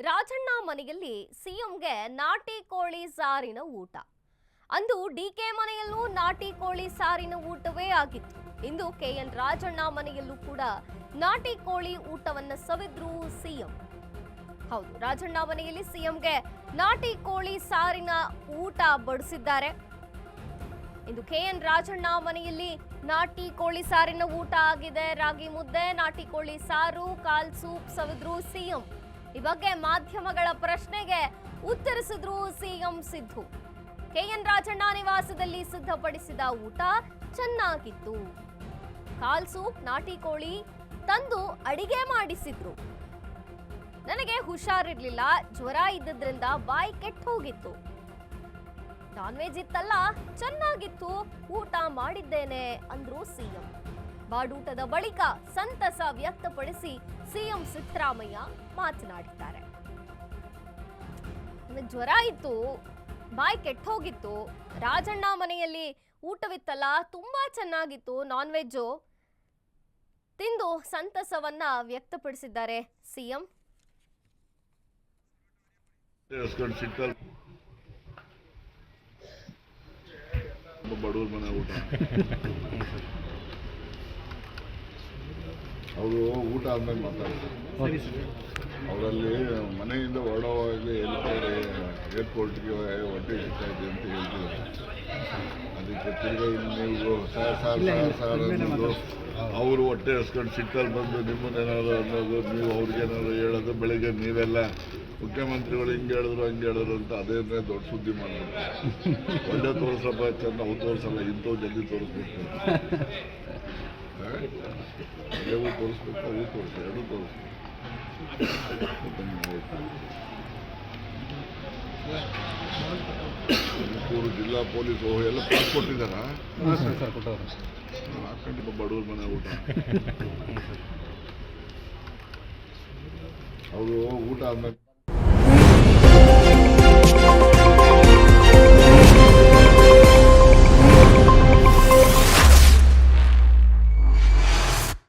ರಾಜಣ್ಣ ಮನೆಯಲ್ಲಿ ಸಿಎಂಗೆ ನಾಟಿ ಕೋಳಿ ಸಾರಿನ ಊಟ. ಅಂದು ಡಿಕೆ ಮನೆಯಲ್ಲೂ ನಾಟಿ ಕೋಳಿ ಸಾರಿನ ಊಟವೇ ಆಗಿತ್ತು. ಇಂದು ಕೆಎನ್ ರಾಜಣ್ಣ ಮನೆಯಲ್ಲೂ ಕೂಡ ನಾಟಿ ಕೋಳಿ ಊಟವನ್ನ ಸವಿದ್ರು ಸಿಎಂ. ಹೌದು, ರಾಜಣ್ಣ ಮನೆಯಲ್ಲಿ ಸಿಎಂಗೆ ನಾಟಿ ಕೋಳಿ ಸಾರಿನ ಊಟ ಬಡಿಸಿದ್ದಾರೆ. ಇಂದು ಕೆಎನ್ ರಾಜಣ್ಣ ಮನೆಯಲ್ಲಿ ನಾಟಿ ಕೋಳಿ ಸಾರಿನ ಊಟ ಆಗಿದೆ. ರಾಗಿ ಮುದ್ದೆ, ನಾಟಿ ಕೋಳಿ ಸಾರು, ಕಾಲ್ ಸೂಪ್ ಸವಿದ್ರು ಸಿಎಂ. ಈ ಬಗ್ಗೆ ಮಾಧ್ಯಮಗಳ ಪ್ರಶ್ನೆಗೆ ಉತ್ತರಿಸಿದ್ರು ಸಿಎಂ ಸಿದ್ದು. ಕೆಎನ್ ರಾಜಣ್ಣ ನಿವಾಸದಲ್ಲಿ ಸಿದ್ಧಪಡಿಸಿದ ಊಟ ಚೆನ್ನಾಗಿತ್ತು. ಕಾಲ್ ಸೂಪ್, ನಾಟಿ ಕೋಳಿ ತಂದು ಅಡಿಗೆ ಮಾಡಿಸಿದ್ರು. ನನಗೆ ಹುಷಾರಿರ್ಲಿಲ್ಲ, ಜ್ವರ ಇದ್ದದ್ರಿಂದ ಬಾಯಿ ಕೆಟ್ಟು ಹೋಗಿತ್ತು. ನಾನ್ ವೆಜ್ ಇತ್ತಲ್ಲ, ಚೆನ್ನಾಗಿತ್ತು, ಊಟ ಮಾಡಿದ್ದೇನೆ ಅಂದ್ರು ಸಿಎಂ. ಬಾಡೂಟದ ಬಳಿಕ ಸಂತಸ ವ್ಯಕ್ತಪಡಿಸಿ ಸಿಎಂ ಸಿದ್ದರಾಮಯ್ಯ ಮಾತನಾಡಿದ್ದಾರೆ. ಜ್ವರ ಇತ್ತು, ಬಾಯಿ ಕೆಟ್ಟು ಹೋಗಿತ್ತು, ರಾಜಣ್ಣ ಮನೆಯಲ್ಲಿ ಊಟವಿತ್ತಲ್ಲ, ತುಂಬಾ ಚೆನ್ನಾಗಿತ್ತು, ನಾನ್ ವೆಜ್ಜು ತಿಂದು ಸಂತಸವನ್ನ ವ್ಯಕ್ತಪಡಿಸಿದ್ದಾರೆ ಸಿಎಂ. ಬಡವ್ರ ಮನೆ ಊಟ ಅವರು ಊಟ ಆದ್ಮೇಲೆ ಮಾತಾಡ್ತಾರೆ. ಅವರಲ್ಲಿ ಮನೆಯಿಂದ ಹೊರಡುವಾಗಲೇ ಏರ್ಪೋರ್ಟ್ಗೆ ಹೊಟ್ಟೆ ಸಿಗ್ತಾಯಿದೆ ಅಂತ ಹೇಳ್ತಿದ್ದಾರೆ. ಅದಕ್ಕೆ ತಿರ್ಗಿ ನೀವು ಸಾರ್ ಅನ್ನೋದು, ಅವರು ಹೊಟ್ಟೆ ಹಸ್ಕೊಂಡು ಸಿಟ್ಟಲ್ಲಿ ಬಂದು ನಿಮ್ಮನ್ನೇನಾದ್ರು ಅನ್ನೋದು, ನೀವು ಅವ್ರಿಗೇನಾದ್ರು ಹೇಳೋದು, ಬೆಳಗ್ಗೆ ನೀವೆಲ್ಲ ಮುಖ್ಯಮಂತ್ರಿಗಳು ಹಿಂಗೆ ಹೇಳಿದ್ರು ಹಂಗೆ ಹೇಳಿದ್ರು ಅಂತ ಅದೇನೇ ದೊಡ್ಡ ಸುದ್ದಿ ಮಾಡಬೇಕು. ಒಳ್ಳೆ ತೋರಿಸಪ್ಪ ಚಂದ, ಅವು ತೋರಿಸಲ್ಲ, ಇಂಥವು ಜಲ್ದಿ ತೋರಿಸ್ಬೇಕು. ಅವು ತೋರಿಸ್ಬೇಕು, ಅವು ತೋರಿಸಿ, ಎರಡೂ ತೋರಿಸ್ಬೇಕು. ತುಮಕೂರು ಜಿಲ್ಲಾ ಪೊಲೀಸ್ ಎಲ್ಲ ಪಾಸ್ ಕೊಟ್ಟಿದ್ದಾರಾ? ಹಾಕೊಂಡು ಬಡವ್ರ ಮನೆ ಊಟ ಅವರು ಊಟ ಆದ್ಮೇಲೆ